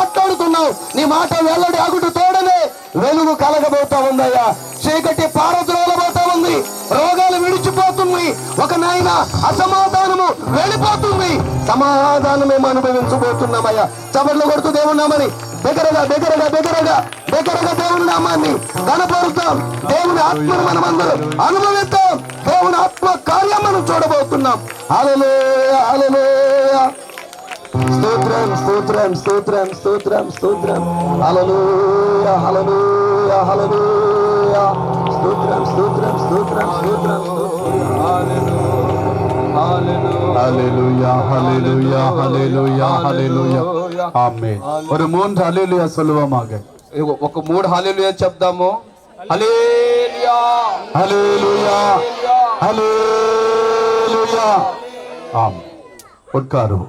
మాట్లాడుతున్నావు. నీ మాట వెల్లడి ఆగుడు తోడనే వెలుగు కలగబోతా ఉందయ్యా. చీకటి పారద్రోలబోతా ఉంది. రోగాలు విడిచిపోతుంది. ఒక నాయన అసమాధానము వెళ్ళిపోతుంది. సమాధానం మేము అనుభవించబోతున్నామయ్యా. చపట్లు కొడుతూ దేవుని నామని దగ్గరగా దేవుని నామాన్ని కనపరుస్తాం. దేవుని ఆత్మను మనం అందరం అనుభవిస్తాం. దేవుని ఆత్మ కార్యం మనం చూడబోతున్నాం. హల్లెలూయా, హల్లెలూయా. స్తోత్రం, స్తోత్రం, స్తోత్రం, స్తోత్రం, స్తోత్రం. హల్లెలూయా, హల్లెలూయా, హల్లెలూయా. స్తోత్రం, స్తోత్రం, స్తోత్రం, స్తోత్రం. ஹல்லேலூயா, ஹல்லேலூயா, ஹல்லேலூயா, ஹல்லேலூயா. ஆமென். ஒரு 3 ஹல்லேலூயா சொல்லுவோமாக. ఒక 3 హల్లెలూయా చెప్దాము. హల్లెలూయా, హల్లెలూయా, హల్లెలూయా. ఆమెన్. ఉట్కారు.